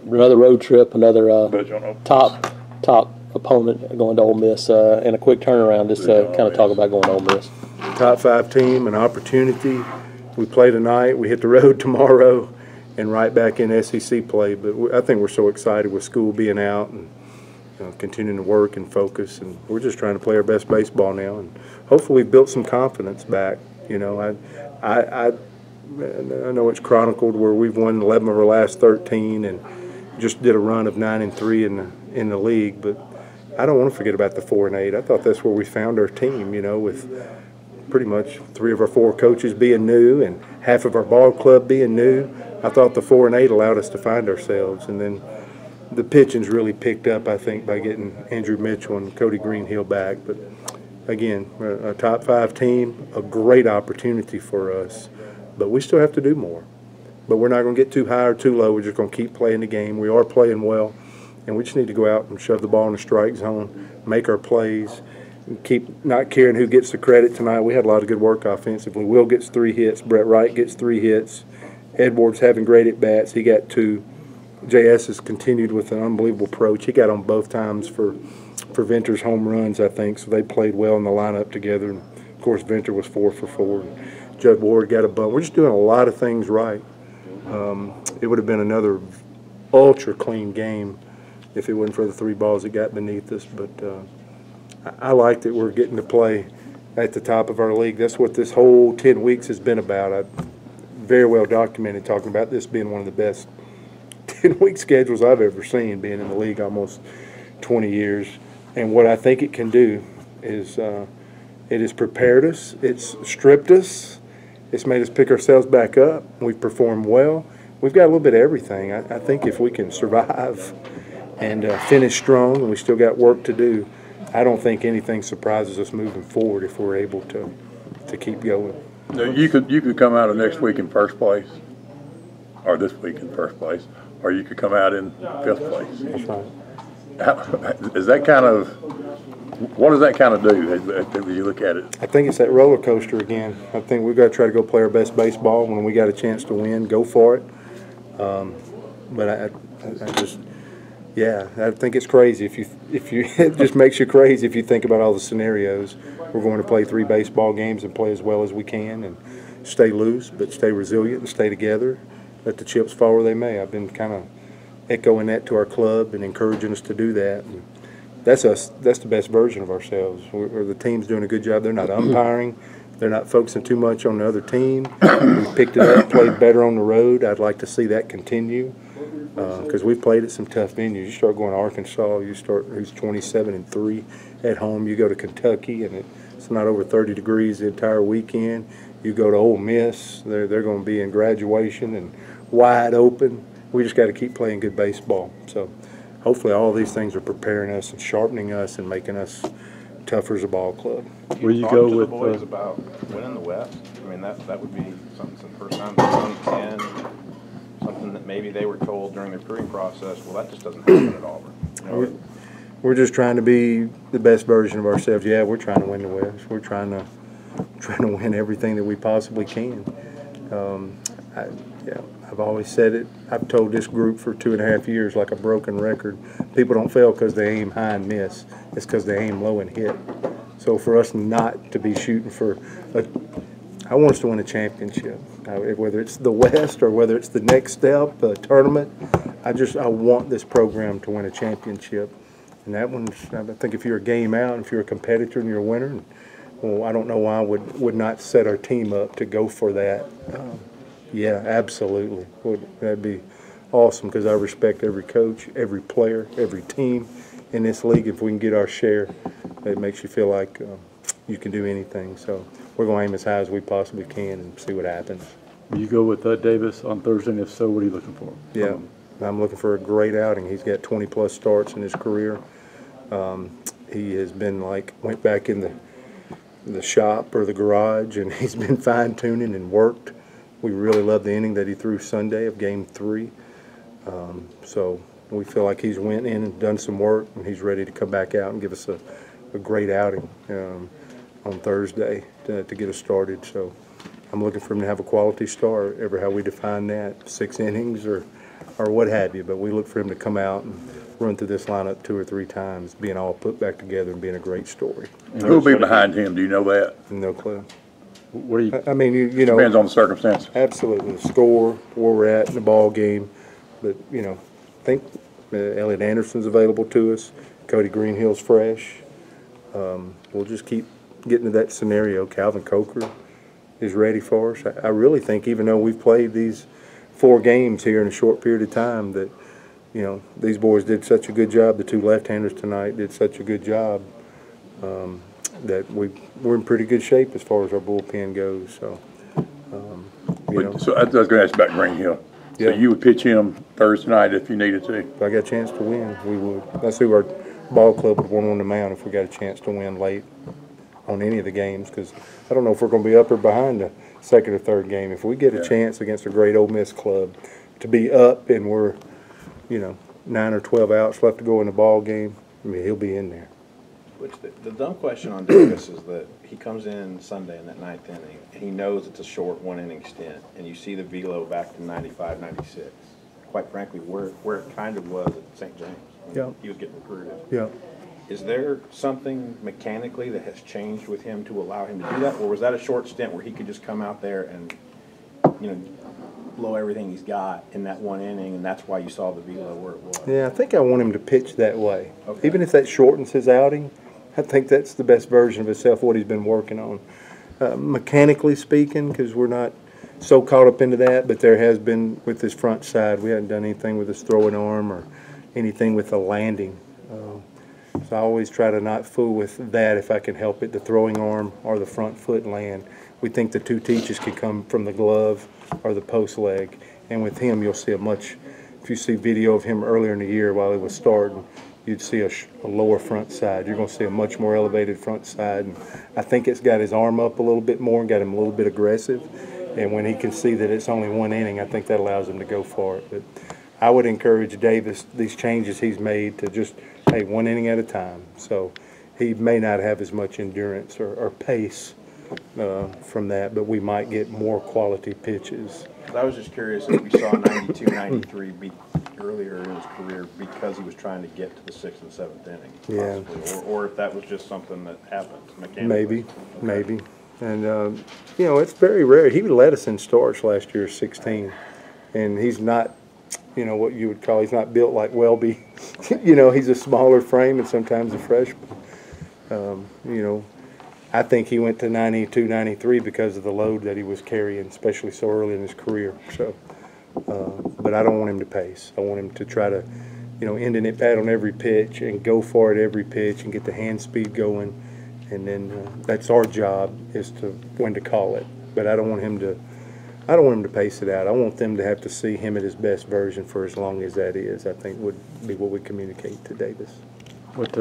another road trip, another Butch on top opponent going to Ole Miss, and a quick turnaround just to kind of talk about going to Ole Miss. Top 5 team, an opportunity. We play tonight. We hit the road tomorrow, and right back in SEC play. But I think we're so excited with school being out and continuing to work and focus, and we're just trying to play our best baseball now. And hopefully, we've built some confidence back. You know, I know it's chronicled where we've won 11 of our last 13 and just did a run of 9-3 in the league, but I don't want to forget about the 4-8. I thought that's where we found our team, you know, with pretty much 3 of our 4 coaches being new and half of our ball club being new. I thought the 4-8 allowed us to find ourselves, and then the pitching's really picked up, I think, by getting Andrew Mitchell and Cody Greenhill back. But again, a top 5 team, a great opportunity for us, but we still have to do more. But we're not going to get too high or too low. We're just going to keep playing the game. We are playing well, and we just need to go out and shove the ball in the strike zone, make our plays, and keep not caring who gets the credit tonight. We had a lot of good work offensively. Will gets 3 hits. Brett Wright gets 3 hits. Edwards having great at-bats. He got 2. JS has continued with an unbelievable approach. He got on both times for Venter's home runs, I think, so they played well in the lineup together. And, of course, Venter was 4 for 4. And Judd Ward got a bunt. We're just doing a lot of things right. It would have been another ultra-clean game if it wasn't for the 3 balls that got beneath us. But I like that we're getting to play at the top of our league. That's what this whole 10 weeks has been about. I've very well documented talking about this being one of the best 10-week schedules I've ever seen, being in the league almost 20 years. And what I think it can do is it has prepared us, it's stripped us, it's made us pick ourselves back up. We've performed well. We've got a little bit of everything. I think if we can survive and finish strong, and we still got work to do, I don't think anything surprises us moving forward if we're able to keep going. You could come out of next week in first place, or this week in first place, or you could come out in 5th place. That's right. Is that kind of, what does that kind of do as you look at it? I think it's that roller coaster again. I think we've got to try to go play our best baseball. When we got a chance to win, go for it. But I just, yeah, I think it's crazy. If you it just makes you crazy if you think about all the scenarios. We're going to play 3 baseball games and play as well as we can and stay loose, but stay resilient and stay together. Let the chips fall where they may. I've been kind of echoing that to our club and encouraging us to do that. And that's us. That's the best version of ourselves. The team's doing a good job. They're not umpiring. They're not focusing too much on the other team. We picked it up, played better on the road. I'd like to see that continue because we've played at some tough venues. You start going to Arkansas, who's 27-3 at home. You go to Kentucky, and it's not over 30 degrees the entire weekend. You go to Ole Miss, they're going to be in graduation and wide open. We just got to keep playing good baseball. So hopefully all these things are preparing us and sharpening us and making us tougher as a ball club. Where you go with the boys about winning the West? I mean, that would be something. The first time in 2010, something that maybe they were told during their recruiting process. Well, that just doesn't happen at Auburn. You know, we're just trying to be the best version of ourselves. Yeah, we're trying to win the West. We're trying to win everything that we possibly can. I've always said it. I've told this group for 2.5 years like a broken record. People don't fail because they aim high and miss. It's because they aim low and hit. So for us not to be shooting for I want us to win a championship. Whether it's the West or whether it's the next step, a tournament, I want this program to win a championship. And that one's, I think if you're a game out, if you're a competitor and you're a winner, well, I don't know why I would not set our team up to go for that. Yeah, absolutely. That'd be awesome because I respect every coach, every player, every team in this league. If we can get our share, it makes you feel like you can do anything. So we're going to aim as high as we possibly can and see what happens. Will you go with Davis on Thursday, and if so, what are you looking for? Yeah, I'm looking for a great outing. He's got 20-plus starts in his career. He has been went back in the shop or the garage, and he's been fine-tuning and worked. We really love the inning that he threw Sunday of Game 3. So we feel like he's went in and done some work, and he's ready to come back out and give us a great outing on Thursday to get us started. So I'm looking for him to have a quality start, ever how we define that, 6 innings or or what have you. But we look for him to come out and run through this lineup 2 or 3 times, being all put back together and being a great story. Who'll be behind him? Do you know that? No clue. What do you? I mean, you know, Depends on the circumstance. absolutely the score, where we're at in the ball game. But you know, I think Elliot Anderson's available to us. Cody Greenhill's fresh. We'll just keep getting to that scenario. Calvin Coker is ready for us. I really think, even though we've played these 4 games here in a short period of time, that you know these boys did such a good job. The 2 left-handers tonight did such a good job that we're in pretty good shape as far as our bullpen goes. So, you know, So I was going to ask about Greenhill. So Yeah. you would pitch him Thursday night if you needed to? if I got a chance to win, we would. That's who our ball club would want on the mound if we got a chance to win late on any of the games, because I don't know if we're going to be up or behind the 2nd or 3rd game. If we get a chance against a great Ole Miss club to be up and we're, you know, 9 or 12 outs left to go in the ball game, I mean, he'll be in there. Which the dumb question on Davis is that he comes in Sunday in that 9th inning, and he knows it's a short 1-inning stint, and you see the velo back to 95, 96. Quite frankly, where it kind of was at St. James. When he was getting recruited. Yeah. Is there something mechanically that has changed with him to allow him to do that, or was that a short stint where he could just come out there and, you know, blow everything he's got in that 1 inning, and that's why you saw the velo where it was? Yeah, I think I want him to pitch that way. Okay. Even if that shortens his outing, I think that's the best version of himself, what he's been working on. Mechanically speaking, because we're not so caught up into that, but there has been with his front side, we haven't done anything with his throwing arm or anything with the landing. So I always try to not fool with that if I can help it, the throwing arm or the front foot land. We think the 2 teaches can come from the glove or the post leg. And with him, you'll see if you see video of him earlier in the year while he was starting, you'd see a lower front side. You're going to see a much more elevated front side. And I think it's got his arm up a little bit more and got him a little bit aggressive. And when he can see that it's only 1 inning, I think that allows him to go for it. But I would encourage Davis, these changes he's made, to just, hey, 1 inning at a time. So he may not have as much endurance or pace from that, but we might get more quality pitches. I was just curious if we saw 92, 93 earlier in his career because he was trying to get to the 6th and 7th inning, possibly, or if that was just something that happened mechanically. Maybe. And, you know, it's very rare. He led us in starts last year, 16, and he's not, you know, what you would call, he's not built like Welby. You know, he's a smaller frame and sometimes a freshman. You know, I think he went to 92, 93 because of the load that he was carrying, especially so early in his career. So, but I don't want him to pace. I want him to try to, you know, end in it bad on every pitch and go for it every pitch and get the hand speed going. And then that's our job, is to when to call it. But I don't want him to pace it out. I want them to have to see him at his best version for as long as that is, I think would be what we communicate to Davis. What